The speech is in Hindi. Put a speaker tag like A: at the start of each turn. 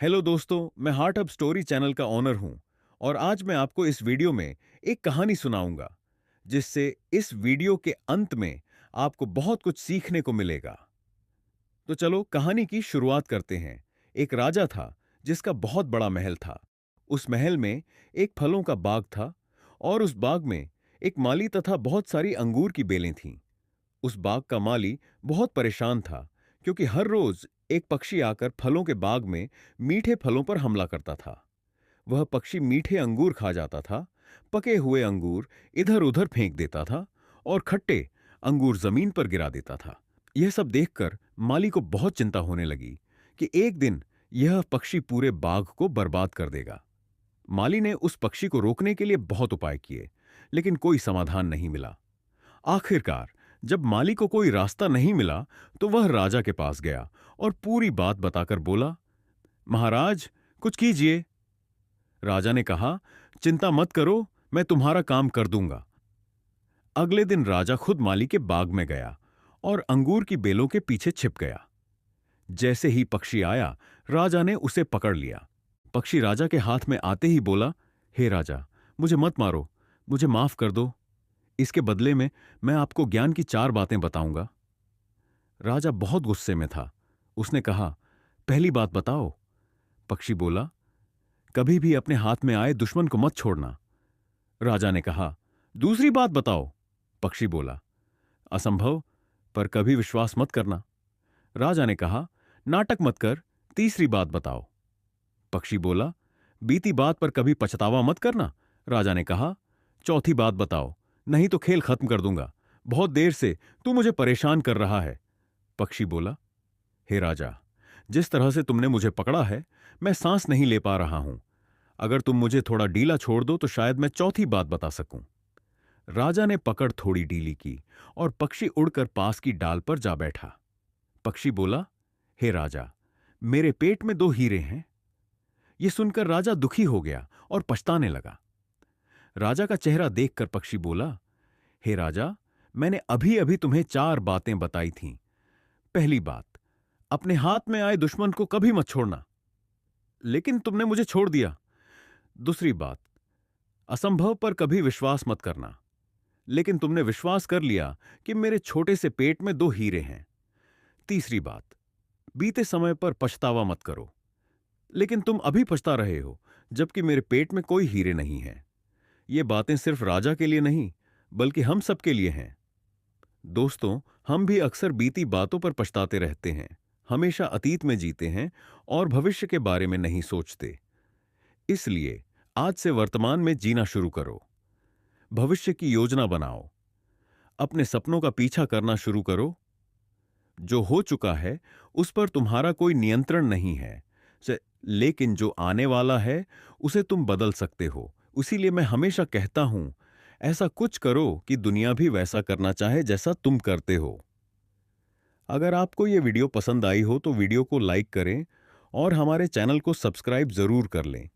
A: हेलो दोस्तों, मैं हार्ट हब स्टोरी चैनल का ओनर हूं और आज मैं आपको इस वीडियो में एक कहानी सुनाऊंगा जिससे इस वीडियो के अंत में आपको बहुत कुछ सीखने को मिलेगा। तो चलो कहानी की शुरुआत करते हैं। एक राजा था जिसका बहुत बड़ा महल था। उस महल में एक फलों का बाग था और उस बाग में एक माली तथा बहुत सारी अंगूर की बेलें थीं। उस बाग का माली बहुत परेशान था क्योंकि हर रोज एक पक्षी आकर फलों के बाग में मीठे फलों पर हमला करता था। वह पक्षी मीठे अंगूर खा जाता था, पके हुए अंगूर इधर उधर फेंक देता था और खट्टे अंगूर जमीन पर गिरा देता था। यह सब देखकर माली को बहुत चिंता होने लगी कि एक दिन यह पक्षी पूरे बाग को बर्बाद कर देगा। माली ने उस पक्षी को रोकने के लिए बहुत उपाय किए, लेकिन कोई समाधान नहीं मिला। आखिरकार जब माली को कोई रास्ता नहीं मिला तो वह राजा के पास गया और पूरी बात बताकर बोला, महाराज, कुछ कीजिए। राजा ने कहा, चिंता मत करो, मैं तुम्हारा काम कर दूंगा। अगले दिन राजा खुद माली के बाग में गया और अंगूर की बेलों के पीछे छिप गया। जैसे ही पक्षी आया, राजा ने उसे पकड़ लिया। पक्षी राजा के हाथ में आते ही बोला, हे राजा, मुझे मत मारो, मुझे माफ कर दो। इसके बदले में मैं आपको ज्ञान की 4 बातें बताऊंगा। राजा बहुत गुस्से में था। उसने कहा, पहली बात बताओ। पक्षी बोला, कभी भी अपने हाथ में आए दुश्मन को मत छोड़ना। राजा ने कहा, दूसरी बात बताओ। पक्षी बोला, असंभव, पर कभी विश्वास मत करना। राजा ने कहा, नाटक मत कर, तीसरी बात बताओ। पक्षी बोला, बीती बात पर कभी पछतावा मत करना। राजा ने कहा, चौथी बात बताओ, नहीं तो खेल खत्म कर दूंगा। बहुत देर से तू मुझे परेशान कर रहा है। पक्षी बोला, हे राजा, जिस तरह से तुमने मुझे पकड़ा है, मैं सांस नहीं ले पा रहा हूं। अगर तुम मुझे थोड़ा ढीला छोड़ दो तो शायद मैं चौथी बात बता सकूं। राजा ने पकड़ थोड़ी ढीली की और पक्षी उड़कर पास की डाल पर जा बैठा। पक्षी बोला, हे राजा, मेरे पेट में 2 हीरे हैं। यह सुनकर राजा दुखी हो गया और पछताने लगा। राजा का चेहरा देखकर पक्षी बोला, हे राजा, मैंने अभी अभी तुम्हें 4 बातें बताई थीं। पहली बात, अपने हाथ में आए दुश्मन को कभी मत छोड़ना, लेकिन तुमने मुझे छोड़ दिया। दूसरी बात, असंभव पर कभी विश्वास मत करना, लेकिन तुमने विश्वास कर लिया कि मेरे छोटे से पेट में 2 हीरे हैं। तीसरी बात, बीते समय पर पछतावा मत करो, लेकिन तुम अभी पछता रहे हो जबकि मेरे पेट में कोई हीरे नहीं है। ये बातें सिर्फ राजा के लिए नहीं, बल्कि हम सबके लिए हैं। दोस्तों, हम भी अक्सर बीती बातों पर पछताते रहते हैं, हमेशा अतीत में जीते हैं और भविष्य के बारे में नहीं सोचते। इसलिए आज से वर्तमान में जीना शुरू करो, भविष्य की योजना बनाओ, अपने सपनों का पीछा करना शुरू करो। जो हो चुका है उस पर तुम्हारा कोई नियंत्रण नहीं है, लेकिन जो आने वाला है उसे तुम बदल सकते हो। इसीलिए मैं हमेशा कहता हूं, ऐसा कुछ करो कि दुनिया भी वैसा करना चाहे जैसा तुम करते हो। अगर आपको यह वीडियो पसंद आई हो तो वीडियो को लाइक करें और हमारे चैनल को सब्सक्राइब जरूर कर लें।